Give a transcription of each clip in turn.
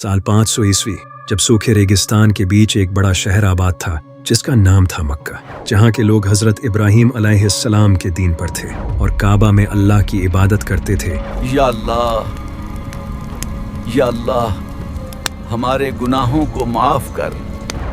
साल 500 ईस्वी जब सूखे रेगिस्तान के बीच एक बड़ा शहर आबाद था जिसका नाम था मक्का, जहाँ के लोग हजरत इब्राहिम अलैहिस्सलाम के दीन पर थे और काबा में अल्लाह की इबादत करते थे। या अल्लाह हमारे गुनाहों को माफ कर।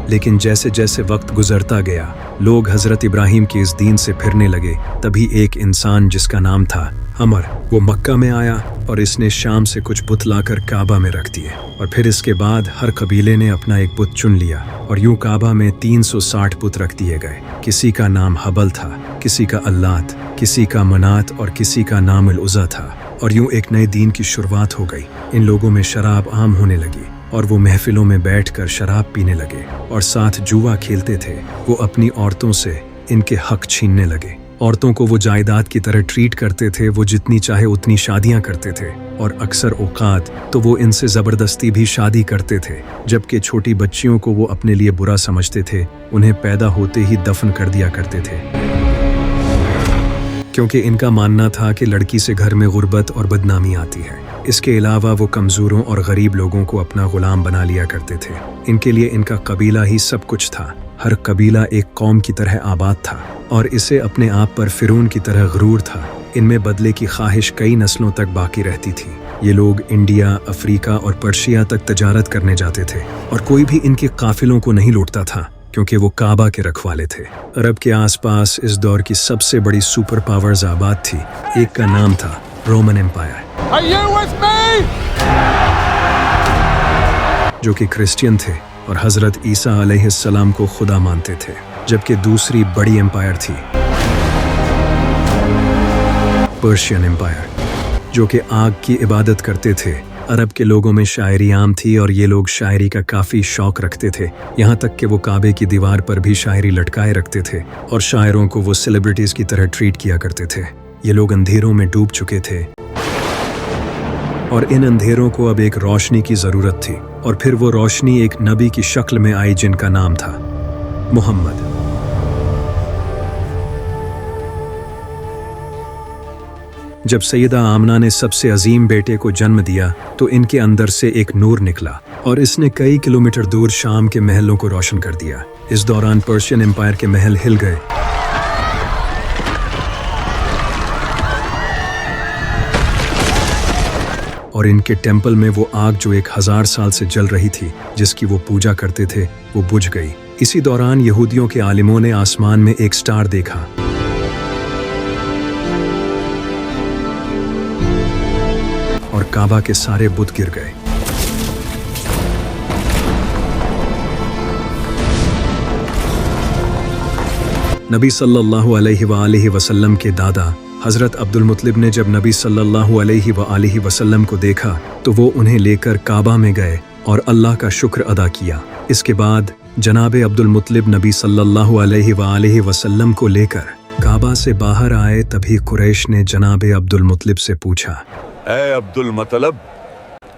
लेकिन जैसे जैसे वक्त गुजरता गया लोग हजरत इब्राहिम के इस दीन से फिरने लगे। तभी एक इंसान जिसका नाम था अमर, वो मक्का में आया और इसने शाम से कुछ बुत लाकर काबा में रख दिए। और फिर इसके बाद हर कबीले ने अपना एक बुत चुन लिया और यूं काबा में 360 बुत रख दिए गए। किसी का नाम हबल था, किसी का अल्लात, किसी का मनात और किसी का नाम अल उज़्ज़ा था। और यूं एक नए दीन की शुरुआत हो गई। इन लोगों में शराब आम होने लगी और वो महफिलों में बैठकर शराब पीने लगे और साथ जुआ खेलते थे। वो अपनी औरतों से इनके हक छीनने लगे। औरतों को वो जायदाद की तरह ट्रीट करते थे। वो जितनी चाहे उतनी शादियां करते थे और अक्सर औकात तो वो इनसे ज़बरदस्ती भी शादी करते थे। जबकि छोटी बच्चियों को वो अपने लिए बुरा समझते थे, उन्हें पैदा होते ही दफन कर दिया करते थे, क्योंकि इनका मानना था कि लड़की से घर में गुर्बत और बदनामी आती है। इसके अलावा वो कमज़ोरों और गरीब लोगों को अपना गुलाम बना लिया करते थे। इनके लिए इनका कबीला ही सब कुछ था। हर कबीला एक कौम की तरह आबाद था और इसे अपने आप पर फिरौन की तरह गुरूर था। इनमें बदले की ख्वाहिश कई नस्लों तक बाकी रहती थी। ये लोग इंडिया, अफ्रीका और पर्शिया तक तजारत करने जाते थे और कोई भी इनके काफिलों को नहीं लूटता था, क्योंकि वो काबा के रखवाले थे। अरब के आसपास इस दौर की सबसे बड़ी सुपर पावर्स आबाद थी। एक का नाम था रोमन एम्पायर, जो कि क्रिश्चियन थे और हजरत ईसा अलैहिस्सलाम को खुदा मानते थे। जबकि दूसरी बड़ी एम्पायर थी पर्शियन एम्पायर, जो कि आग की इबादत करते थे। अरब के लोगों में शायरी आम थी और ये लोग शायरी का काफ़ी शौक रखते थे, यहाँ तक कि वो काबे की दीवार पर भी शायरी लटकाए रखते थे और शायरों को वो सेलिब्रिटीज़ की तरह ट्रीट किया करते थे। ये लोग अंधेरों में डूब चुके थे और इन अंधेरों को अब एक रोशनी की ज़रूरत थी। और फिर वो रोशनी एक नबी की शक्ल में आई जिनका नाम था मोहम्मद। जब सैयदा आमना ने सबसे अजीम बेटे को जन्म दिया तो इनके अंदर से एक नूर निकला और इसने कई किलोमीटर दूर शाम के महलों को रोशन कर दिया। इस दौरान पर्शियन एम्पायर के महल हिल गए और इनके टेंपल में वो आग जो 1000 साल से जल रही थी, जिसकी वो पूजा करते थे, वो बुझ गई। इसी दौरान यहूदियों के आलिमों ने आसमान में एक स्टार देखा और काबा के सारे बुत गिर गए। नबी सल्लल्लाहु अलैहि वसल्लम के दादा हजरत अब्दुल मुत्तलिब ने जब नबी सल्लल्लाहु अलैहि वसल्लम को देखा तो वो उन्हें लेकर काबा में गए और अल्लाह का शुक्र अदा किया। इसके बाद जनाबे अब्दुल मुत्तलिब नबी सल्लल्लाहु अलैहि वसल्लम को लेकर काबा से बाहर आए। तभी कुरैश ने जनाबे अब्दुल मुत्तलिब से पूछा, ऐ अब्दुल मुत्तलिब,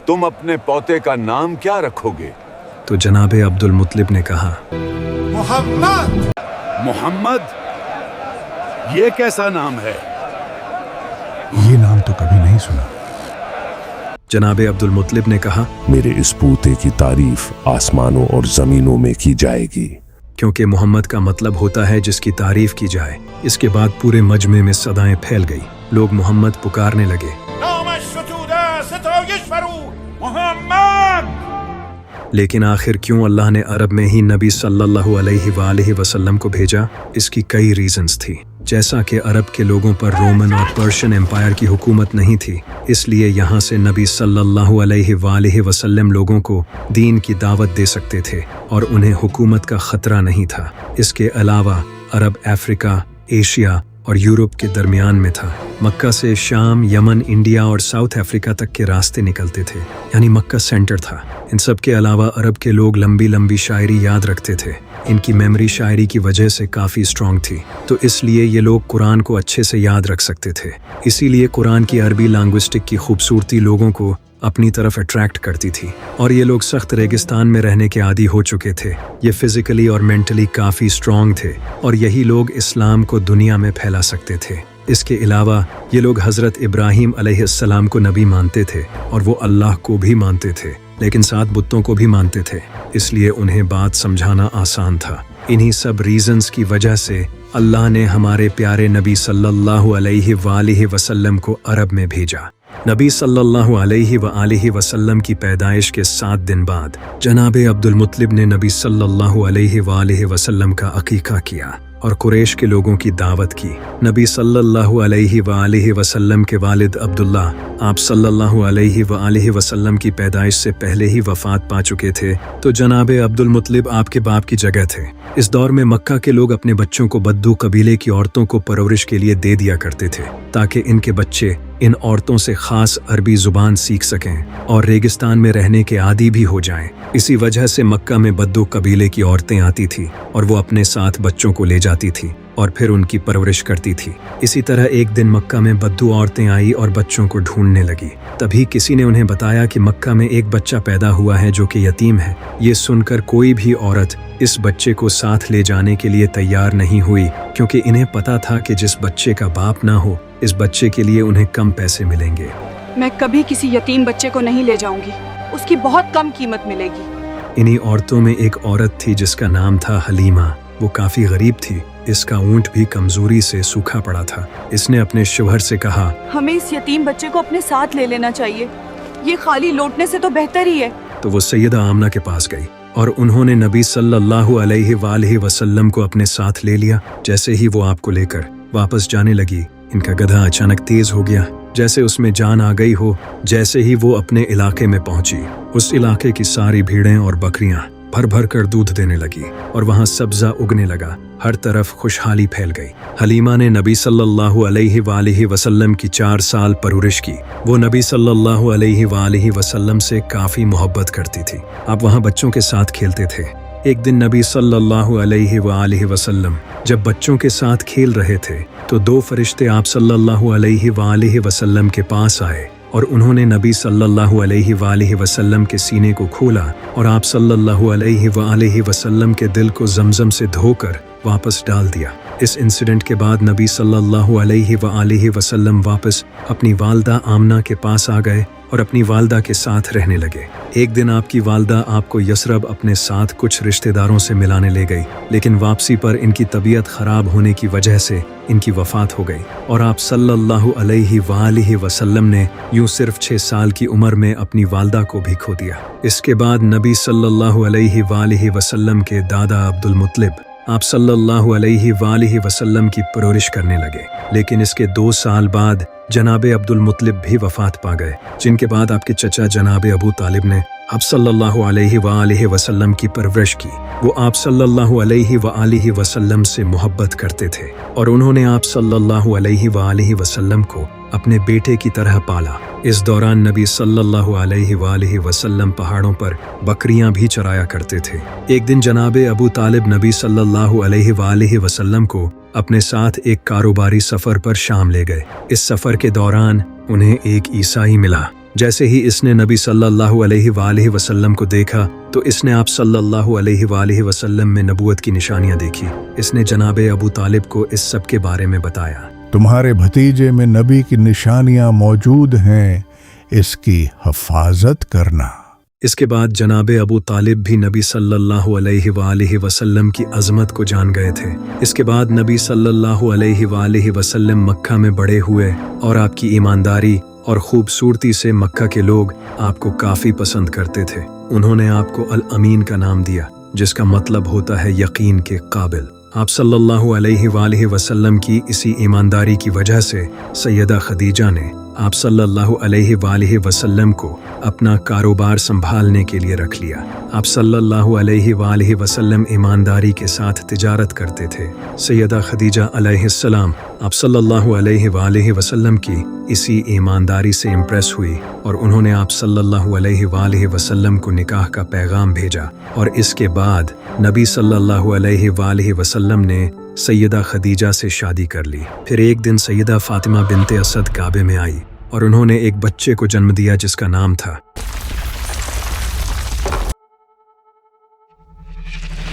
तुम अपने पोते का नाम क्या रखोगे? तो जनाबे अब्दुल मुत्तलिब ने कहा, मोहम्मद। मोहम्मद? ये कैसा नाम है? ये नाम तो कभी नहीं सुना। जनाबे अब्दुल मुत्तलिब ने कहा, मेरे इस पोते की तारीफ आसमानों और जमीनों में की जाएगी, क्योंकि मोहम्मद का मतलब होता है जिसकी तारीफ की जाए। इसके बाद पूरे मजमे में सदाएं फैल गई। लोग मोहम्मद पुकारने लगे। लेकिन आखिर क्यों अल्लाह ने अरब में ही नबी सल्लल्लाहु अलैहि वसल्लम को भेजा? इसकी कई रीजंस थी। जैसा कि अरब के लोगों पर रोमन और पर्शियन एम्पायर की हुकूमत नहीं थी, इसलिए यहाँ से नबी सल्लल्लाहु अलैहि वसल्लम लोगों को दीन की दावत दे सकते थे और उन्हें हुकूमत का खतरा नहीं था। इसके अलावा अरब अफ्रीका, एशिया और यूरोप के दरमियान में था। मक्का से शाम, यमन, इंडिया और साउथ अफ्रीका तक के रास्ते निकलते थे, यानी मक्का सेंटर था। इन सब के अलावा अरब के लोग लंबी लंबी शायरी याद रखते थे। इनकी मेमोरी शायरी की वजह से काफ़ी स्ट्रॉन्ग थी, तो इसलिए ये लोग कुरान को अच्छे से याद रख सकते थे। इसीलिए कुरान की अरबी लैंग्विस्टिक की खूबसूरती लोगों को अपनी तरफ अट्रैक्ट करती थी। और ये लोग सख्त रेगिस्तान में रहने के आदी हो चुके थे। ये फिजिकली और मेंटली काफ़ी स्ट्रॉन्ग थे और यही लोग इस्लाम को दुनिया में फैला सकते थे। इसके अलावा ये लोग हज़रत इब्राहिम अलैहिस्सलाम को नबी मानते थे और वो अल्लाह को भी मानते थे। लेकिन 7 बुतों को भी मानते थे, इसलिए उन्हें बात समझाना आसान था। इन्हीं सब रीजंस की वजह से अल्लाह ने हमारे प्यारे नबी सल्लल्लाहु अलैहि वसल्लम को अरब में भेजा। नबी सल्लल्लाहु अलैहि वसल्लम की पैदाइश के 7 दिन बाद जनाबे अब्दुल मुत्तलिब ने नबी सल्लल्लाहु अलैहि वसल्लम का अकीका किया और कुरैश के लोगों की दावत की। नबी सल्लल्लाहु अलैहि वसल्लम के वालिद अब्दुल्ला आप सल्लल्लाहु अलैहि वसल्लम की पैदाइश से पहले ही वफात पा चुके थे, तो जनाबे अब्दुल मुत्तलिब आपके बाप की जगह थे। इस दौर में मक्का के लोग अपने बच्चों को बद्दू कबीले की औरतों को परवरिश के लिए दे दिया करते थे, ताकि इनके बच्चे इन औरतों से खास अरबी जुबान सीख सकें और रेगिस्तान में रहने के आदी भी हो जाएं। इसी वजह से मक्का में बद्दू कबीले की औरतें आती थी और वो अपने साथ बच्चों को ले जाती थी और फिर उनकी परवरिश करती थी। इसी तरह एक दिन मक्का में बद्दू औरतें आई और बच्चों को ढूंढने लगी। तभी किसी ने उन्हें बताया कि मक्का में एक बच्चा पैदा हुआ है जो कि यतीम है। ये सुनकर कोई भी औरत इस बच्चे को साथ ले जाने के लिए तैयार नहीं हुई, क्योंकि इन्हें पता था कि जिस बच्चे का बाप ना हो, इस बच्चे के लिए उन्हें कम पैसे मिलेंगे। मैं कभी किसी यतीम बच्चे को नहीं ले जाऊंगी, उसकी बहुत कम कीमत मिलेगी। इन्हीं औरतों में एक औरत थी जिसका नाम था हलीमा। वो काफी गरीब थी, इसका ऊंट भी कमजोरी से सूखा पड़ा था। इसने अपने शौहर से कहा, हमें इस यतीम बच्चे को अपने साथ ले लेना चाहिए, ये खाली लौटने से तो बेहतर ही है। तो वो सैयदा आमना के पास गई और उन्होंने नबी सल्लल्लाहु अलैहि वसल्लम को अपने साथ ले लिया। जैसे ही वो आपको लेकर वापस जाने लगी, इनका गधा अचानक तेज हो गया, जैसे उसमें जान आ गई हो। जैसे ही वो अपने इलाके में पहुंची, उस इलाके की सारी भीड़ें और बकरियां भर भर कर दूध देने लगी और वहां सब्जा उगने लगा। हर तरफ खुशहाली फैल गई। हलीमा ने नबी सल्लल्लाहु अलैहि वसल्लम की 4 साल परवरिश की। वो नबी सल्लल्लाहु अलैहि वसल्लम से काफी मोहब्बत करती थी। आप वहां बच्चों के साथ खेलते थे। एक दिन नबी सल्लल्लाहु अलैहि वसल्लम जब बच्चों के साथ खेल रहे थे, तो 2 फरिश्ते आप सल्लल्लाहु अलैहि वसल्लम के पास आए और उन्होंने नबी सल्लल्लाहु अलैहि वसल्लम के सीने को खोला और आप सल्लल्लाहु अलैहि वसल्लम के दिल को जमजम से धोकर वापस डाल दिया। इस इंसिडेंट के बाद नबी सल्लल्लाहु अलैहि वसल्लम वापस अपनी वालदा आमना के पास आ गए और अपनी वालदा के साथ रहने लगे। एक दिन आपकी वालदा आपको यसरब अपने साथ कुछ रिश्तेदारों से मिलाने ले गई, लेकिन वापसी पर इनकी तबीयत खराब होने की वजह से इनकी वफात हो गई और आप सल्लल्लाहु अलैहि वसल्लम ने यूं सिर्फ 6 साल की उम्र में अपनी वालदा को भी खो दिया। इसके बाद नबी सल्लल्लाहु अलैहि वसल्लम के दादा अब्दुल मुत्तलिब आप सल्लल्लाहु अलैहि वसल्लम की परवरिश करने लगे, लेकिन इसके 2 साल बाद जनाबे अब्दुल मुत्तलिब भी वफात पा गए, जिनके बाद आपके चचा जनाबे अबू तालिब ने आप सल्लल्लाहु अलैहि वसल्लम की परवरिश की। वो आप सल्लल्लाहु अलैहि वसल्लम से मोहब्बत करते थे और उन्होंने आप सल्लल्लाहु अलैहि वसल्लम को अपने बेटे की तरह पाला। इस दौरान नबी सल्लल्लाहु अलैहि वसल्लम पहाड़ों पर बकरियां भी चराया करते थे। एक दिन जनाबे अबू तालिब नबी सल्लल्लाहु अलैहि वसल्लम को अपने साथ एक कारोबारी सफर पर शाम ले गए। इस सफर के दौरान उन्हें एक ईसाई मिला। जैसे ही इसने नबी सल्लल्लाहु अलैहि वसल्लम को देखा, तो इसने आप सल्लल्लाहु अलैहि वसल्लम में नबूवत की निशानियां देखी। इसने जनाबे अबू तालिब को इस सब के बारे में बताया। तुम्हारे भतीजे में नबी की निशानियां मौजूद हैं, इसकी हिफाजत करना। इसके बाद जनाबे अबू तालिब भी नबी सल्लल्लाहु अलैहि वसल्लम की अजमत को जान गए थे। इसके बाद नबी सल्लल्लाहु अलैहि वसल्लम मक्का में बड़े हुए और आपकी ईमानदारी और खूबसूरती से मक्का के लोग आपको काफी पसंद करते थे। उन्होंने आपको अल अमीन का नाम दिया, जिसका मतलब होता है यकीन के काबिल। आप सल्लल्लाहु अलैहि वसल्लम की इसी ईमानदारी की वजह से सैयदा खदीजा ने आप सल्लल्लाहु अलैहि वसल्लम को अपना कारोबार संभालने के लिए रख लिया। आप सल्लल्लाहु अलैहि वसल्लम ईमानदारी के साथ तिजारत करते थे। सैयदा खदीजा अलैहिस्सलाम आप सल्लल्लाहु अलैहि वसल्लम की इसी ईमानदारी से इम्प्रेस हुई और उन्होंने आप सल्लल्लाहु अलैहि वसल्लम को निकाह का पैगाम भेजा और इसके बाद नबी सल्लल्लाहु अलैहि वसल्लम ने सैयदा खदीजा से शादी कर ली। फिर एक दिन सैयदा फातिमा बिनते असद काबे में आई और उन्होंने एक बच्चे को जन्म दिया जिसका नाम था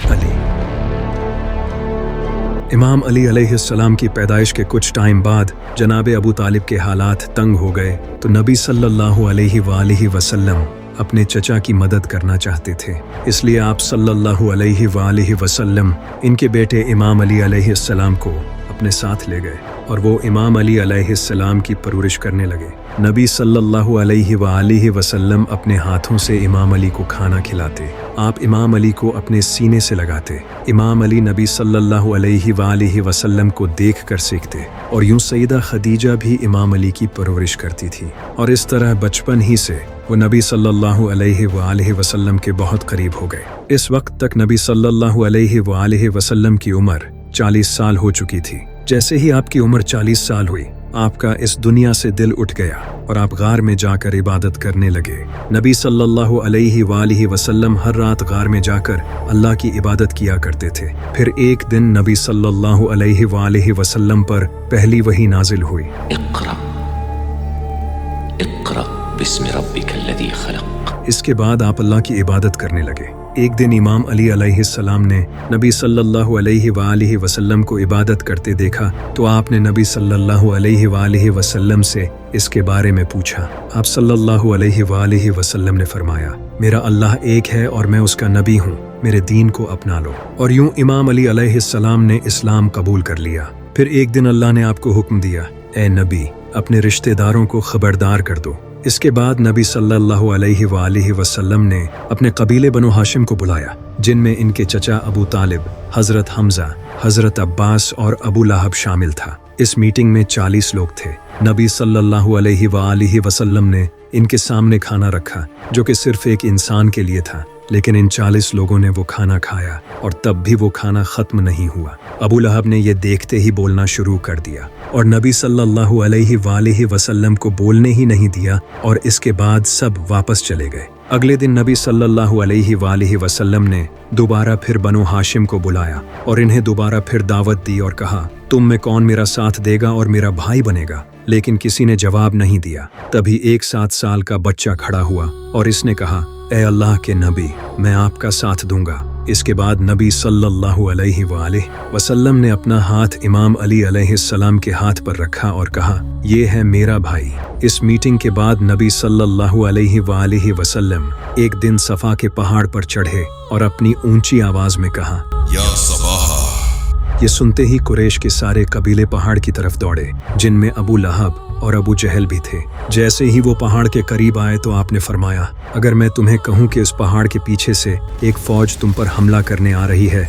अली। इमाम अली अलैहिस्सलाम की पैदाइश के कुछ टाइम बाद जनाबे अबू तालिब के हालात तंग हो गए, तो नबी सल्लल्लाहु अलैहि वसल्लम अपने चचा की मदद करना चाहते थे। इसलिए आप सल्लल्लाहु अलैहि वसल्लम इनके बेटे इमाम अली अलैहिस्सलाम को अपने साथ ले गए और वो इमाम अली अलैहिस्सलाम की परवरिश करने लगे। नबी सल्लल्लाहु अलैहि वसल्लम अपने हाथों से इमाम अली को खाना खिलाते। आप इमाम अली को अपने सीने से लगाते। इमाम अली नबी सल्लल्लाहु अलैहि वसल्लम को देख कर सीखते और यूं सईदा खदीजा भी इमाम अली की परवरिश करती थी। और इस तरह बचपन ही से वो नबी सल्लल्लाहु अलैहि वसल्लम के बहुत करीब हो गए। इस वक्त तक नबी सल्लल्लाहु अलैहि वसल्लम की उम्र 40 साल हो चुकी थी। जैसे ही आपकी उम्र 40 साल हुई, आपका इस दुनिया से दिल उठ गया और आप गार में जाकर इबादत करने लगे। नबी सल्लल्लाहु अलैहि वसल्लम हर रात गार में जाकर अल्लाह की इबादत किया करते थे। फिर एक दिन नबी सल्लल्लाहु अलैहि वसल्लम पर पहली वही नाजिल हुई। इक़रा बिस्मि रब्बिकल्लज़ी खलक़। इसके बाद आप अल्लाह की इबादत करने लगे। एक दिन इमाम अली अलैहिस्सलाम ने नबी सल्लल्लाहु अलैहि वसल्लम को इबादत करते देखा तो आपने नबी सल्लल्लाहु अलैहि वसल्लम से इसके बारे में पूछा। आप सल्लल्लाहु अलैहि वसल्लम ने फरमाया, मेरा अल्लाह एक है और मैं उसका नबी हूँ, मेरे दीन को अपना लो। और यूं इमाम अली अलैहिस्सलाम ने इस्लाम कबूल कर लिया। फिर एक दिन अल्लाह ने आपको हुक्म दिया, ए नबी, अपने रिश्तेदारों को खबरदार कर दो। इसके बाद नबी सल्लल्लाहु अलैहि वसल्लम ने अपने कबीले बनु हाशिम को बुलाया, जिनमें इनके चचा अबू तालिब, हजरत हमजा, हजरत अब्बास और अबू लहब शामिल था। इस मीटिंग में 40 लोग थे। नबी सल्लल्लाहु अलैहि वसल्लम ने इनके सामने खाना रखा जो कि सिर्फ एक इंसान के लिए था, लेकिन इन 40 लोगों ने वो खाना खाया और तब भी वो खाना खत्म नहीं हुआ। अबू लहब ने ये देखते ही बोलना शुरू कर दिया और नबी सल्लल्लाहु अलैहि वसल्लम को बोलने ही नहीं दिया और इसके बाद सब वापस चले गए। अगले दिन नबी सल्लल्लाहु अलैहि वसल्लम ने दोबारा फिर बनु हाशिम को बुलाया और इन्हें दोबारा फिर दावत दी और कहा, तुम में कौन मेरा साथ देगा और मेरा भाई बनेगा? लेकिन किसी ने जवाब नहीं दिया। तभी एक 7 साल का बच्चा खड़ा हुआ और इसने कहा, ए अल्लाह के नबी, मैं आपका साथ दूंगा। इसके बाद नबी सल्लल्लाहु अलैहि वसल्लम ने अपना हाथ इमाम अली अलैहिस्सलाम के हाथ पर रखा और कहा, ये है मेरा भाई। इस मीटिंग के बाद नबी सल्लल्लाहु अलैहि वसल्लम एक दिन सफा के पहाड़ पर चढ़े और अपनी ऊंची आवाज में कहा, या सबाहा। ये सुनते ही कुरैश के सारे कबीले पहाड़ की तरफ दौड़े, जिनमें अबू लहब और अबू जहल भी थे। जैसे ही वो पहाड़ के करीब आए तो आपने फरमाया, अगर मैं तुम्हें कहूं कि उस पहाड़ के पीछे से एक फौज तुम पर हमला करने आ रही है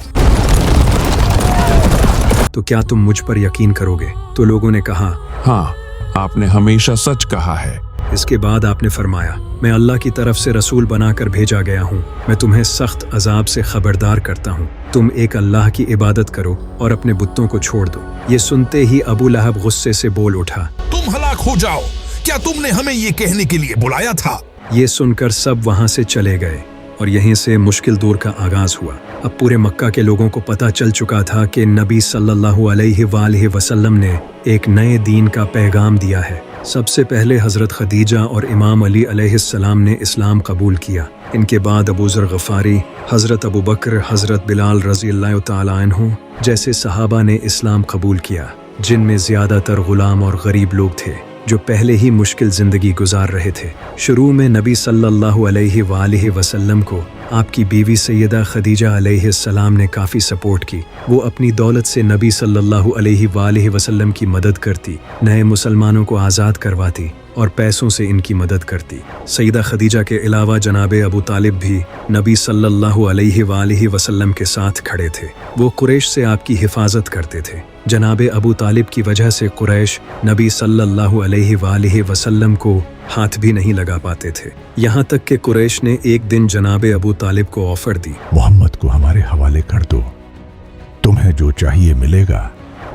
तो क्या तुम मुझ पर यकीन करोगे? तो लोगों ने कहा, हाँ, आपने हमेशा सच कहा है। इसके बाद आपने फरमाया, मैं अल्लाह की तरफ से रसूल बनाकर भेजा गया हूँ। मैं तुम्हें सख्त अजाब से खबरदार करता हूँ। तुम एक अल्लाह की इबादत करो और अपने बुतों को छोड़ दो। ये सुनते ही अबू लहब गुस्से से बोल उठा, तुम हलाक हो जाओ, क्या तुमने हमें ये कहने के लिए बुलाया था? ये सुनकर सब वहां से चले गए और यहीं से मुश्किल दौर का आगाज हुआ। अब पूरे मक्का के लोगों को पता चल चुका था कि नबी सल्लल्लाहु अलैहि वसल्लम ने एक नए दीन का पैगाम दिया है। सबसे पहले हजरत खदीजा और इमाम अली अलैहिस्सलाम ने इस्लाम कबूल किया। इनके बाद अबू ज़र गफ़ारी, हजरत अबू बकर, हजरत बिलाल रज़ी अल्लाह तआला अन्हु जैसे सहाबा ने इस्लाम कबूल किया, जिनमें ज़्यादातर ग़ुलाम और गरीब लोग थे जो पहले ही मुश्किल ज़िंदगी गुजार रहे थे। शुरू में नबी सल्लल्लाहु अलैहि वसल्लम को आपकी बीवी सैयदा खदीजा अलैहिस्सलाम ने काफ़ी सपोर्ट की। वो अपनी दौलत से नबी सल्लल्लाहु अलैहि वसल्लम की मदद करती, नए मुसलमानों को आज़ाद करवाती और पैसों से इनकी मदद करती। सैयदा खदीजा के अलावा जनाबे अबू तालिब भी नबी सल्लल्लाहु अलैहि वसल्लम के साथ खड़े थे। वो कुरैश से आपकी हिफाजत करते थे। जनाबे अबू तालिब की वजह से कुरैश नबी सल्लल्लाहु अलैहि वसल्लम को हाथ भी नहीं लगा पाते थे। यहाँ तक कि कुरैश ने एक दिन जनाबे अबू तालिब को ऑफर दी, मोहम्मद को हमारे हवाले कर दो, तुम्हें जो चाहिए मिलेगा।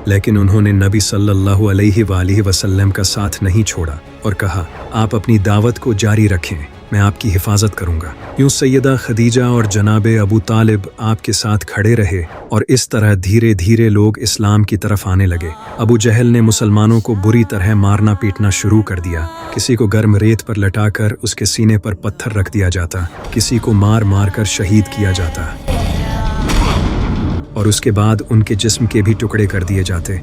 लेकिन उन्होंने नबी सल्लल्लाहु अलैहि वसल्लम का साथ नहीं छोड़ा और कहा, आप अपनी दावत को जारी रखें, मैं आपकी हिफाजत करूंगा। यूं सैयदा खदीजा और जनाबे अबू तालिब आपके साथ खड़े रहे और इस तरह धीरे धीरे लोग इस्लाम की तरफ आने लगे। अबू जहल ने मुसलमानों को बुरी तरह मारना पीटना शुरू कर दिया। किसी को गर्म रेत पर लटाकर उसके सीने पर पत्थर रख दिया जाता, किसी को मार मार कर शहीद किया जाता और उसके बाद उनके जिस्म के भी टुकड़े कर दिए जाते।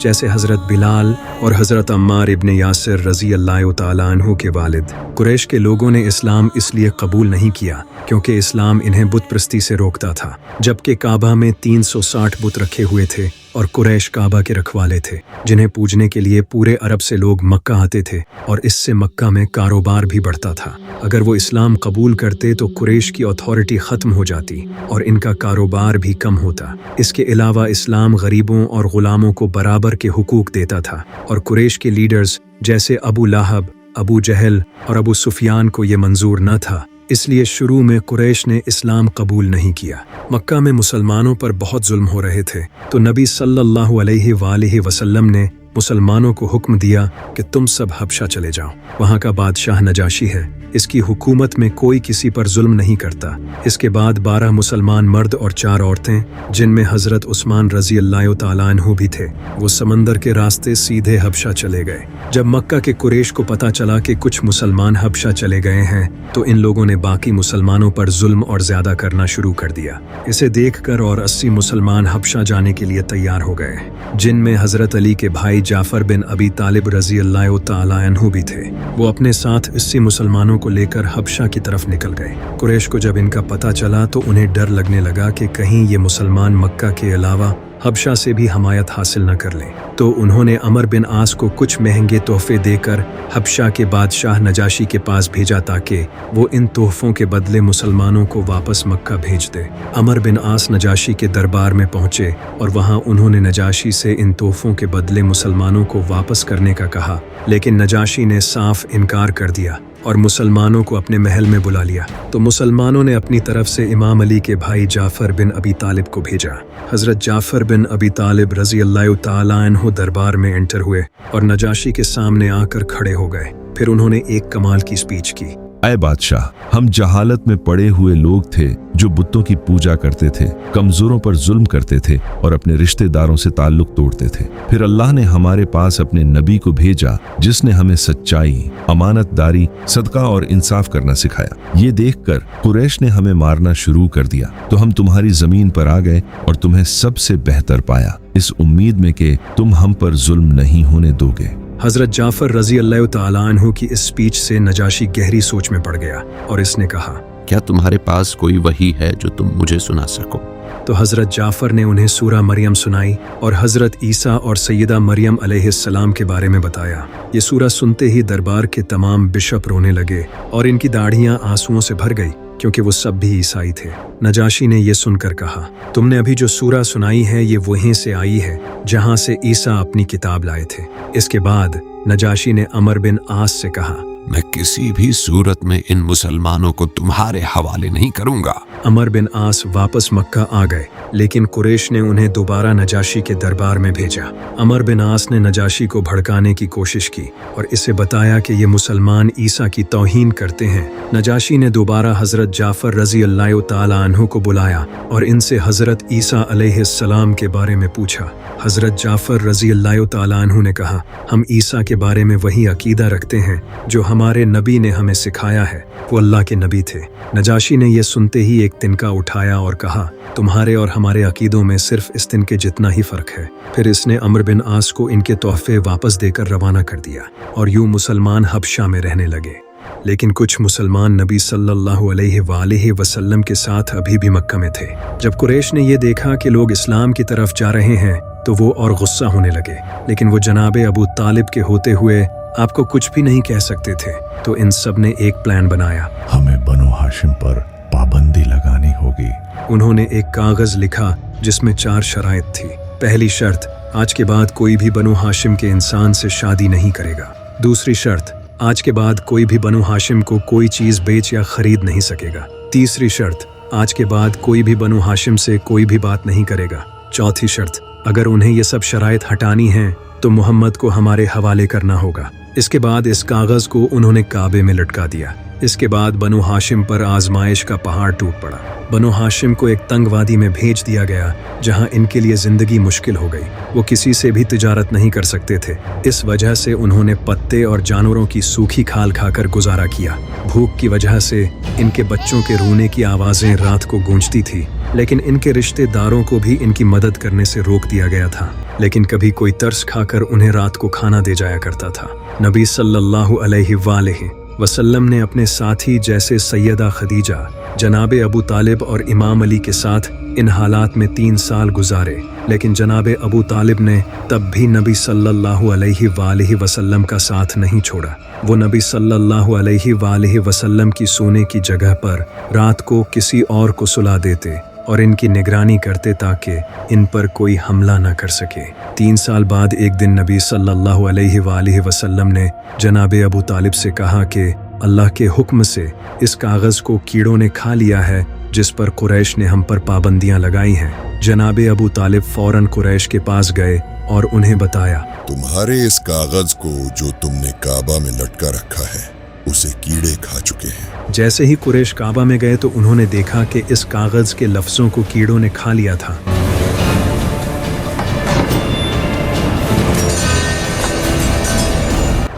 जैसे हज़रत बिलाल और हज़रत अम्मार इब्न यासिर रज़ी अल्लाह तआला अन्हु के वालिद। कुरैश के लोगों ने इस्लाम इसलिए कबूल नहीं किया क्योंकि इस्लाम इन्हें बुत परस्ती से रोकता था, जबकि काबा में 360 बुत रखे हुए थे और कुरैश काबा के रखवाले थे, जिन्हें पूजने के लिए पूरे अरब से लोग मक्का आते थे और इससे मक्का में कारोबार भी बढ़ता था। अगर वो इस्लाम कबूल करते तो कुरैश की अथॉरिटी ख़त्म हो जाती और इनका कारोबार भी कम होता। इसके अलावा इस्लाम गरीबों और ग़ुलामों को बराबर के हुकूक देता था और कुरैश के लीडर्स जैसे अबू लहब, अबू जहल और अबू सुफियान को ये मंजूर न था, इसलिए शुरू में कुरैश ने इस्लाम कबूल नहीं किया। मक्का में मुसलमानों पर बहुत जुल्म हो रहे थे, तो नबी सल्लल्लाहु अलैहि वसल्लम ने मुसलमानों को हुक्म दिया कि तुम सब हबशा चले जाओ। वहाँ का बादशाह नजाशी है, इसकी हुकूमत में कोई किसी पर जुल्म नहीं करता। इसके बाद 12 मुसलमान मर्द और 4 औरतें, जिनमें हज़रत उस्मान रज़ी अल्लाह तआला अन्हु भी थे, वो समंदर के रास्ते सीधे हबशा चले गए। जब मक्का के कुरैश को पता चला कि कुछ मुसलमान हबशा चले गए हैं, तो इन लोगों ने बाकी मुसलमानों पर जुल्म और ज़्यादा करना शुरू कर दिया। इसे देखकर और 80 मुसलमान हबशा जाने के लिए तैयार हो गए, जिनमें हज़रत अली के भाई जाफ़र बिन अबी तालिब रज़ी अल्लाह तआला अन्हु भी थे। वो अपने साथ 80 मुसलमानों को लेकर हबशा की तरफ निकल गए। कुरैश को जब इनका पता चला तो उन्हें डर लगने लगा कि कहीं ये मुसलमान मक्का के अलावा हबशा से भी हमायत हासिल न कर लें, तो उन्होंने अमर बिन आस को कुछ महंगे तोहफे देकर हबशा के बादशाह नजाशी के पास भेजा ताकि वो इन तोहफों के बदले मुसलमानों को वापस मक्का भेज दे। अमर बिन आस नजाशी के दरबार में पहुंचे और वहां उन्होंने नजाशी से इन तोहफों के बदले मुसलमानों को वापस करने का कहा, लेकिन नजाशी ने साफ इनकार कर दिया और मुसलमानों को अपने महल में बुला लिया। तो मुसलमानों ने अपनी तरफ से इमाम अली के भाई जाफ़र बिन अबी तालिब को भेजा। हज़रत जाफ़र बिन अबी तालिब रज़ी अल्लाह तआला अन्हु दरबार में एंटर हुए और नजाशी के सामने आकर खड़े हो गए। फिर उन्होंने एक कमाल की स्पीच की। ऐ बादशाह, हम जहालत में पड़े हुए लोग थे जो बुतों की पूजा करते थे, कमजोरों पर जुल्म करते थे और अपने रिश्तेदारों से ताल्लुक तोड़ते थे। फिर अल्लाह ने हमारे पास अपने नबी को भेजा जिसने हमें सच्चाई, अमानतदारी, सदका और इंसाफ करना सिखाया। ये देखकर कुरैश ने हमें मारना शुरू कर दिया, तो हम तुम्हारी जमीन पर आ गए और तुम्हें सबसे बेहतर पाया, इस उम्मीद में कि तुम हम पर जुल्म नहीं होने दोगे। हज़रत जाफ़र रज़ी अल्लाह तआला अन्हु की इस स्पीच से नजाशी गहरी सोच में पड़ गया और इसने कहा, क्या तुम्हारे पास कोई वही है जो तुम मुझे सुना सको? तो हज़रत जाफ़र ने उन्हें सूरा मरियम सुनाई और हज़रत ईसा और सैयदा मरियम अलैहिस्सलाम के बारे में बताया। ये सूरा सुनते ही दरबार के तमाम बिशप रोने लगे और इनकी दाढ़ियां आंसुओं से भर गई, क्योंकि वो सब भी ईसाई थे। नजाशी ने ये सुनकर कहा, तुमने अभी जो सूरा सुनाई है ये वहीं से आई है जहां से ईसा अपनी किताब लाए थे। इसके बाद नजाशी ने अमर बिन आस से कहा, मैं किसी भी सूरत में इन मुसलमानों को तुम्हारे हवाले नहीं करूंगा। अमर बिन आस वापस मक्का आ गए, लेकिन कुरैश ने उन्हें दोबारा नजाशी के दरबार में भेजा। अमर बिन आस ने नजाशी को भड़काने की कोशिश की और इसे बताया कि ये मुसलमान ईसा की तौहीन करते हैं। नजाशी ने दोबारा हज़रत जाफ़र रज़ी अल्लाह तआला अन्हु को बुलाया और इनसे हज़रत ईसा अलैहिस्सलाम के बारे में पूछा। हज़रत जाफ़र रज़ी अल्लाह तआला अन्हु ने कहा, हम ईसा के बारे में वही अकीदा रखते हैं जो हमारे नबी ने हमें सिखाया है, वो अल्लाह के नबी थे। नजाशी ने यह सुनते ही एक तिनका उठाया और कहा, तुम्हारे और हमारे अकीदों में सिर्फ इस तिनके जितना ही फ़र्क है। फिर इसने अमर बिन आस को इनके तोहफे वापस देकर रवाना कर दिया और यूं मुसलमान हबशा में रहने लगे। लेकिन कुछ मुसलमान नबी सल्लल्लाहु अलैहि वसल्लम के साथ अभी भी मक्का में थे। जब कुरैश ने यह देखा कि लोग इस्लाम की तरफ जा रहे हैं तो वो और गुस्सा होने लगे, लेकिन वो जनाबे अबू तालिब के होते हुए आपको कुछ भी नहीं कह सकते थे। तो इन सब ने एक प्लान बनाया, हमें बनो हाशिम पर पाबंदी लगानी होगी। उन्होंने एक कागज लिखा जिसमें 4 शराइत थी। पहली शर्त, आज के बाद कोई भी बनो हाशिम के इंसान से शादी नहीं करेगा। दूसरी शर्त, आज के बाद कोई भी बनो हाशिम को कोई चीज बेच या खरीद नहीं सकेगा। तीसरी शर्त, आज के बाद कोई भी बनो हाशिम से कोई भी बात नहीं करेगा। चौथी शर्त, अगर उन्हें ये सब शराइत हटानी हैं तो मोहम्मद को हमारे हवाले करना होगा। इसके बाद इस कागज को उन्होंने काबे में लटका दिया। इसके बाद बनो हाशिम पर आजमाइश का पहाड़ टूट पड़ा। बनो हाशिम को एक तंग वादी में भेज दिया गया जहां इनके लिए जिंदगी मुश्किल हो गई। वो किसी से भी तिजारत नहीं कर सकते थे। इस वजह से उन्होंने पत्ते और जानवरों की सूखी खाल खाकर गुजारा किया। भूख की वजह से इनके बच्चों के रोने की आवाजें रात को गूंजती थी लेकिन इनके रिश्तेदारों को भी इनकी मदद करने से रोक दिया गया था। लेकिन कभी कोई तरस खाकर उन्हें रात को खाना दे जाया करता था। नबी सल्लल्लाहु अलैहि वसल्लम ने अपने साथी जैसे सैयदा खदीजा, जनाबे अबू तालिब और इमाम अली के साथ इन हालात में 3 साल गुजारे। लेकिन जनाबे अबू तालिब ने तब भी नबी सल्लल्लाहु अलैहि वसल्लम का साथ नहीं छोड़ा। वो नबी सल्लल्लाहु अलैहि वसल्लम की सोने की जगह पर रात को किसी और को सुला देते और इनकी निगरानी करते ताकि इन पर कोई हमला न कर सके। 3 साल बाद एक दिन नबी सल्लल्लाहु अलैहि वसल्लम ने जनाबे अबू तालिब से कहा कि अल्लाह के हुक्म से इस कागज़ को कीड़ों ने खा लिया है जिस पर कुरैश ने हम पर पाबंदियां लगाई हैं। जनाबे अबू तालिब फौरन कुरैश के पास गए और उन्हें बताया, तुम्हारे इस कागज को जो तुमने काबा में लटका रखा है उसे कीड़े खा चुके हैं। जैसे ही कुरैश काबा में गए तो उन्होंने देखा कि इस कागज के लफ्जों को कीड़ों ने खा लिया था।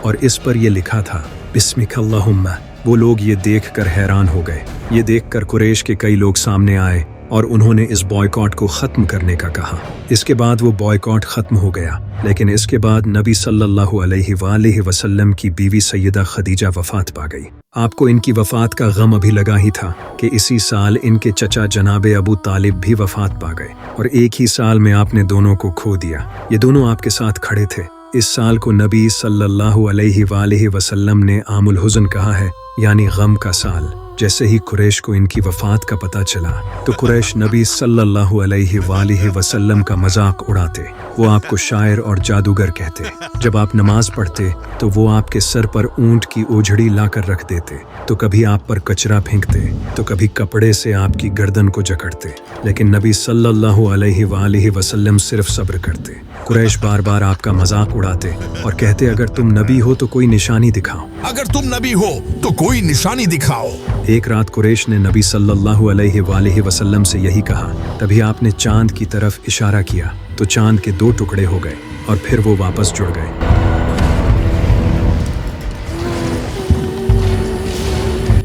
और इस पर यह लिखा था बिस्मिकल्लाहुम्मा। वो लोग ये देखकर हैरान हो गए। ये देखकर कुरैश के कई लोग सामने आए और उन्होंने इस बॉयकॉट को ख़त्म करने का कहा। इसके बाद वो बॉयकॉट ख़त्म हो गया। लेकिन इसके बाद नबी सल्लल्लाहु अलैहि वसल्लम की बीवी सैयदा खदीजा वफ़ात पा गई। आपको इनकी वफ़ात का गम अभी लगा ही था कि इसी साल इनके चचा जनाबे अबू तालिब भी वफ़ात पा गए और एक ही साल में आपने दोनों को खो दिया। ये दोनों आपके साथ खड़े थे। इस साल को नबी सल्लल्लाहु अलैहि वसल्लम ने आमुल हुज़न कहा है, यानी गम का साल। जैसे ही कुरैश को इनकी वफ़ात का पता चला तो कुरैश नबी सल्लल्लाहु अलैहि वसल्लम का मजाक उड़ाते। वो आपको शायर और जादूगर कहते। जब आप नमाज पढ़ते तो वो आपके सर पर ऊंट की ओझड़ी लाकर रख देते, तो कभी आप पर कचरा फेंकते तो कभी कपड़े से आपकी गर्दन को जकड़ते। लेकिन नबी सल्लल्लाहु अलैहि वसल्लम सिर्फ सब्र करते। कुरैश बार बार आपका मजाक उड़ाते और कहते, अगर तुम नबी हो तो कोई निशानी दिखाओ, अगर तुम नबी हो तो कोई निशानी दिखाओ। एक रात कुरैश ने नबी सल्लल्लाहु अलैहि वसल्लम से यही कहा। तभी आपने चांद की तरफ इशारा किया तो चांद के 2 टुकड़े हो गए और फिर वो वापस जुड़ गए।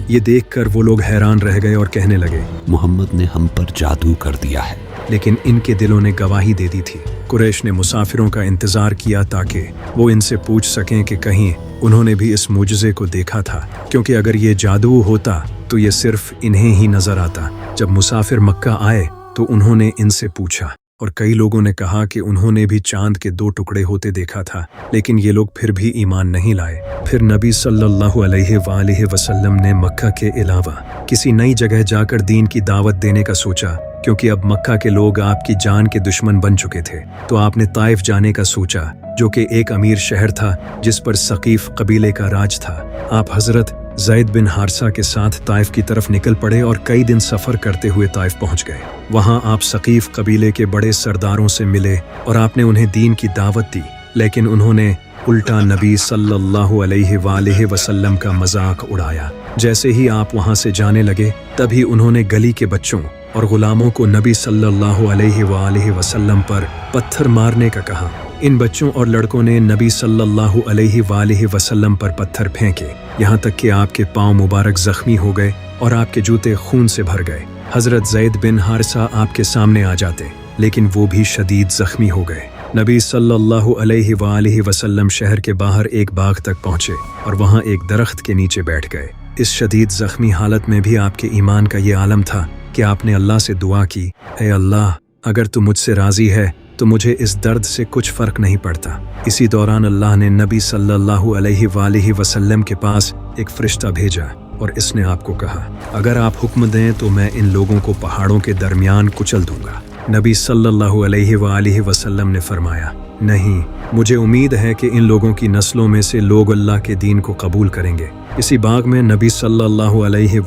ये देखकर वो लोग हैरान रह गए और कहने लगे, मोहम्मद ने हम पर जादू कर दिया है। लेकिन इनके दिलों ने गवाही दे दी थी। कुरैश ने मुसाफिरों का इंतजार किया ताकि वो इनसे पूछ सकें कि कहीं उन्होंने भी इस मुजज़े को देखा था, क्योंकि अगर ये जादू होता तो ये सिर्फ इन्हें ही नजर आता। जब मुसाफिर मक्का आए तो उन्होंने इनसे पूछा और कई लोगों ने कहा कि उन्होंने भी चांद के 2 टुकड़े होते देखा था, लेकिन ये लोग फिर भी ईमान नहीं लाए। फिर नबी सल्लल्लाहु अलैहि वसल्लम ने मक्का के अलावा किसी नई जगह जाकर दीन की दावत देने का सोचा, क्योंकि अब मक्का के लोग आपकी जान के दुश्मन बन चुके थे। तो आपने ताइफ जाने का सोचा, जो कि एक अमीर शहर था जिस पर सकीफ कबीले का राज था। आप हजरत ज़ैद बिन हारसा के साथ ताइफ की तरफ निकल पड़े और कई दिन सफ़र करते हुए ताइफ पहुंच गए। वहां आप सकीफ कबीले के बड़े सरदारों से मिले और आपने उन्हें दीन की दावत दी, लेकिन उन्होंने उल्टा नबी सल्लल्लाहु अलैहि वसल्लम का मजाक उड़ाया। जैसे ही आप वहां से जाने लगे तभी उन्होंने गली के बच्चों और गुलामों को नबी सल्लल्लाहु अलैहि वसल्लम पर पत्थर मारने का कहा। इन बच्चों और लड़कों ने नबी सल्लल्लाहु अलैहि वसल्लम पर पत्थर फेंके, यहाँ तक कि आपके पांव मुबारक जख्मी हो गए और आपके जूते खून से भर गए। हजरत ज़ैद बिन हारसा आपके सामने आ जाते, लेकिन वो भी शदीद जख्मी हो गए। नबी सल्लल्लाहु अलैहि वसल्लम शहर के बाहर एक बाग तक पहुँचे और वहाँ एक दरख्त के नीचे बैठ गए। इस शदीद जख्मी हालत में भी आपके ईमान का ये आलम था कि आपने अल्लाह से दुआ की, ऐ अल्लाह, अगर तू मुझसे राज़ी है तो मुझे इस दर्द से कुछ फ़र्क नहीं पड़ता। इसी दौरान अल्लाह ने नबी सल्लल्लाहु अलैहि वसल्लम के पास एक फ़रिश्ता भेजा और इसने आपको कहा, अगर आप हुक्म दें तो मैं इन लोगों को पहाड़ों के दरमियान कुचल दूंगा। नबी सल्लल्लाहु अलैहि वसल्लम ने फरमाया, नहीं, मुझे उम्मीद है कि इन लोगों की नस्लों में से लोग अल्लाह के दीन को कबूल करेंगे। इसी बाग में नबी सल्लल्लाहु अलैहि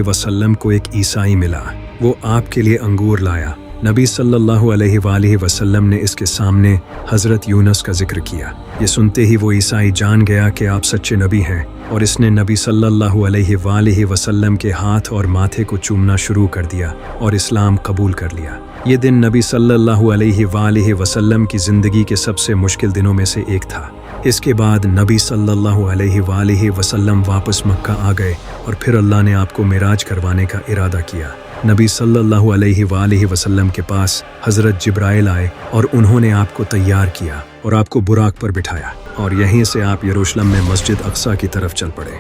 वसल्लम को एक ईसाई मिला। वो आपके लिए अंगूर लाया। नबी सल्लल्लाहु अलैहि वसल्लम ने इसके सामने हज़रत यूनुस का जिक्र किया। ये सुनते ही वो ईसाई जान गया कि आप सच्चे नबी हैं और इसने नबी सल्लल्लाहु अलैहि वसल्लम के हाथ और माथे को चूमना शुरू कर दिया और इस्लाम कबूल कर लिया। ये दिन नबी सल्लल्लाहु अलैहि वसल्लम की ज़िंदगी के सबसे मुश्किल दिनों में से एक था। इसके बाद नबी सल्लल्लाहु अलैहि वसल्लम वापस मक्का आ गए और फिर अल्लाह ने आपको मिराज करवाने का इरादा किया। नबी सल्लल्लाहु अलैहि वसल्लम के पास हज़रत जिब्राइल आए और उन्होंने आपको तैयार किया और आपको बुराक पर बिठाया और यहीं से आप यरूशलेम में मस्जिद अक्सा की तरफ चल पड़े।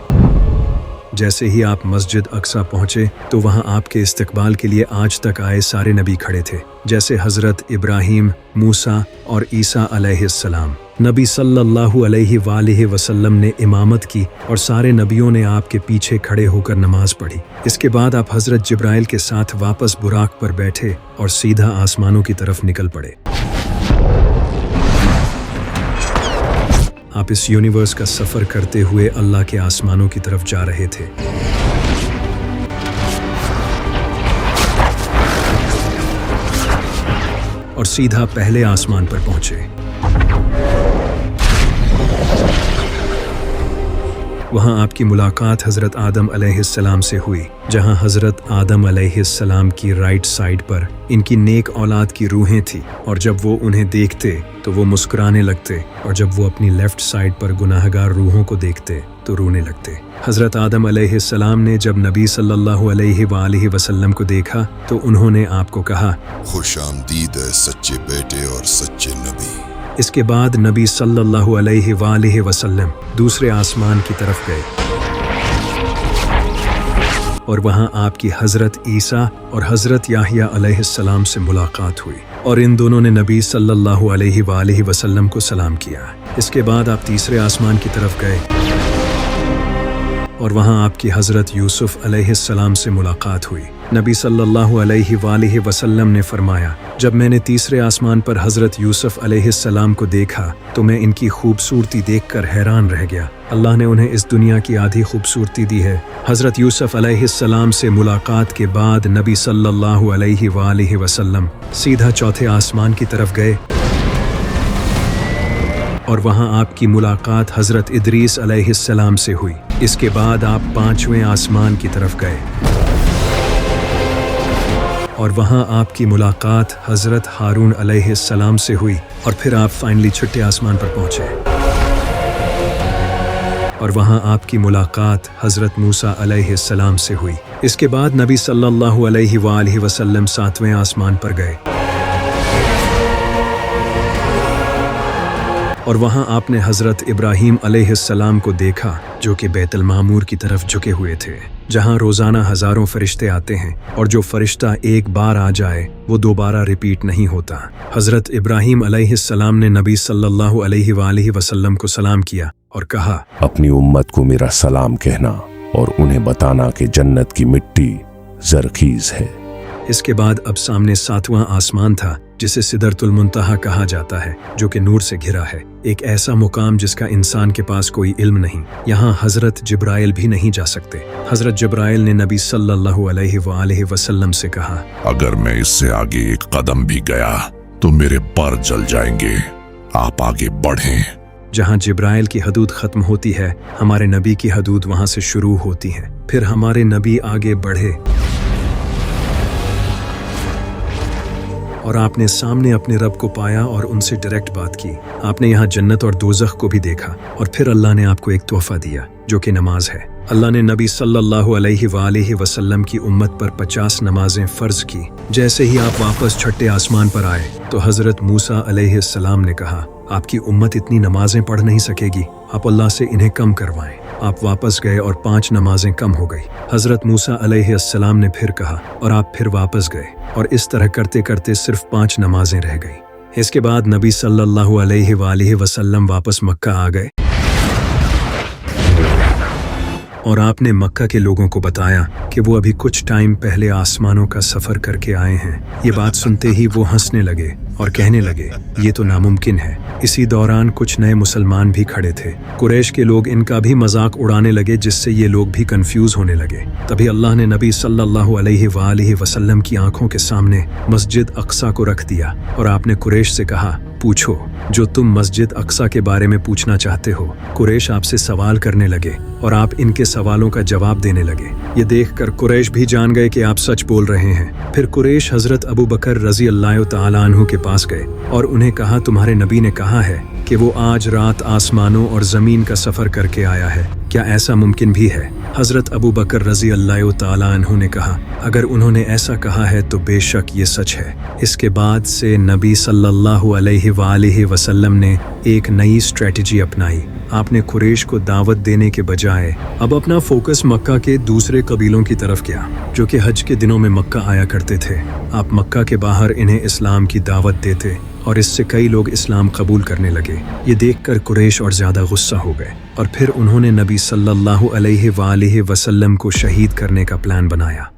जैसे ही आप मस्जिद अक्सा पहुंचे तो वहां आपके इस्तकबाल के लिए आज तक आए सारे नबी खड़े थे, जैसे हज़रत इब्राहीम, मूसा और ईसा अलैहिस्सलाम। नबी सल्लल्लाहु अलैहि वसल्लम ने इमामत की और सारे नबियों ने आपके पीछे खड़े होकर नमाज पढ़ी। इसके बाद आप हज़रत जिब्राइल के साथ वापस बुराक पर बैठे और सीधा आसमानों की तरफ निकल पड़े। आप इस यूनिवर्स का सफर करते हुए अल्लाह के आसमानों की तरफ जा रहे थे। और सीधा पहले आसमान पर पहुंचे। वहां आपकी मुलाकात हज़रत आदम अलैहिस्सलाम से हुई, जहां हज़रत आदम अलैहिस्सलाम की राइट साइड पर इनकी नेक औलाद की रूहें थी और जब वो उन्हें देखते तो वो मुस्कुराने लगते और जब वो अपनी लेफ्ट साइड पर गुनाहगार रूहों को देखते तो रोने लगते। हज़रत आदम अलैहिस्सलाम ने जब नबी सल्लल्लाहु अलैहि वसल्लम को देखा तो उन्होंने आपको कहा, खुश आमदीद है सच्चे बेटे और सच्चे नबी। इसके बाद नबी सल्लल्लाहु अलैहि वसल्लम दूसरे आसमान की तरफ गए और वहां आपकी हज़रत ईसा और हज़रत याहिया अलैहिस्सलाम से मुलाकात हुई और इन दोनों ने नबी सल्लल्लाहु अलैहि वसल्लम को सलाम किया। इसके बाद आप तीसरे आसमान की तरफ गए और वहां आपकी हज़रत यूसुफ अलैहिस्सलाम से मुलाकात हुई। नबी सल्लल्लाहु अलैहि वसल्लम ने फरमाया, जब मैंने तीसरे आसमान पर हज़रत यूसुफ अलैहिस्सलाम को देखा तो मैं इनकी खूबसूरती देखकर हैरान रह गया। अल्लाह ने उन्हें इस दुनिया की आधी खूबसूरती दी है। हज़रत यूसुफ अलैहिस्सलाम से मुलाकात के बाद नबी सल्लल्लाहु अलैहि वसल्लम सीधा चौथे आसमान की तरफ गए और वहां आपकी मुलाकात हज़रत इदरीस अलैहिस्सलाम से हुई। इसके बाद आप पांचवें आसमान की तरफ गए और वहां आपकी मुलाकात हज़रत हारून अलैहिस्सलाम से हुई और फिर आप फाइनली छठे आसमान पर पहुंचे और वहां आपकी मुलाकात हज़रत मूसा अलैहिस्सलाम से हुई। इसके बाद नबी सल्लल्लाहु अलैहि वसल्लम सातवें आसमान पर गए और वहां आपने हज़रत इब्राहीम अलैहिस्सलाम को देखा जो कि बैतुल मामूर की तरफ झुके हुए थे, जहां रोज़ाना हज़ारों फरिश्ते आते हैं और जो फरिश्ता एक बार आ जाए वो दोबारा रिपीट नहीं होता। हज़रत इब्राहीम अलैहिस्सलाम ने नबी सल्लल्लाहु अलैहि वसल्लम को सलाम किया और कहा, अपनी उम्मत को मेरा सलाम कहना और उन्हें बताना कि जन्नत की मिट्टी जरखीज है। इसके बाद अब सामने सातवां आसमान था जिसे सिदरतुल मुंतहा कहा जाता है, जो कि नूर से घिरा है, एक ऐसा मुकाम जिसका इंसान के पास कोई इल्म नहीं। यहाँ हज़रत जिब्राइल भी नहीं जा सकते। हज़रत जिब्राइल ने नबी सल्लल्लाहु अलैहि वसल्लम से कहा, अगर मैं इससे आगे एक कदम भी गया तो मेरे पर जल जाएंगे, आप आगे बढ़ें। जहाँ जिब्राइल की हदूद खत्म होती है, हमारे नबी की हदूद वहाँ से शुरू होती है। फिर हमारे नबी आगे बढ़े और आपने सामने अपने रब को पाया और उनसे डायरेक्ट बात की। आपने यहाँ जन्नत और दोज़ख को भी देखा और फिर अल्लाह ने आपको एक तोहफा दिया जो कि नमाज है। अल्लाह ने नबी सल्लल्लाहु अलैहि वसल्लम की उम्मत पर 50 नमाजें फ़र्ज की। जैसे ही आप वापस छठे आसमान पर आए तो हज़रत मूसा अलैहिस्सलाम ने कहा, आपकी उम्मत इतनी नमाजें पढ़ नहीं सकेगी, आप अल्लाह से इन्हें कम करवाएं। आप वापस गए और 5 नमाजें कम हो गई। हज़रत मूसा अलैहिस्सलाम ने फिर कहा और आप फिर वापस गए और इस तरह करते करते सिर्फ 5 नमाजें रह गई। इसके बाद नबी सल्लल्लाहु अलैहि वसल्लम वापस मक्का आ गए और आपने मक्का के लोगों को बताया कि वो अभी कुछ टाइम पहले आसमानों का सफ़र करके आए हैं। ये बात सुनते ही वो हंसने लगे और कहने लगे, ये तो नामुमकिन है। इसी दौरान कुछ नए मुसलमान भी खड़े थे। कुरैश के लोग इनका भी मजाक उड़ाने लगे, जिससे ये लोग भी कंफ्यूज होने लगे। तभी अल्लाह ने नबी सल्लल्लाहु अलैहि वसल्लम की आंखों के सामने मस्जिद अक्सा को रख दिया और आपने कुरैश से कहा, पूछो जो तुम मस्जिद अक्सा के बारे में पूछना चाहते हो। कुरैश आपसे सवाल करने लगे और आप इनके सवालों का जवाब देने लगे। ये देखकर कुरैश भी जान गए कि आप सच बोल रहे हैं। फिर कुरैश हज़रत अबू बकर रज़ी अल्लाह तआला अन्हु के पास गए और उन्हें कहा, तुम्हारे नबी ने कहा है कि वो आज रात आसमानों और ज़मीन का सफ़र करके आया है, क्या ऐसा मुमकिन भी है? हज़रत अबू बकर रज़ी अल्लाह तआला अन्हु ने कहा, अगर उन्होंने ऐसा कहा है तो बेशक ये सच है। इसके बाद से नबी सल्लल्लाहु अलैहि वसल्लम ने एक नई स्ट्रेटजी अपनाई। आपने कुरैश को दावत देने के बजाय अब अपना फोकस मक्का के दूसरे कबीलों की तरफ किया, जो कि हज के दिनों में मक्का आया करते थे। आप मक्का के बाहर इन्हें इस्लाम की दावत देते और इससे कई लोग इस्लाम कबूल करने लगे। ये देखकर कुरैश और ज़्यादा गुस्सा हो गए और फिर उन्होंने नबी सल्लल्लाहु अलैहि वसल्लम को शहीद करने का प्लान बनाया।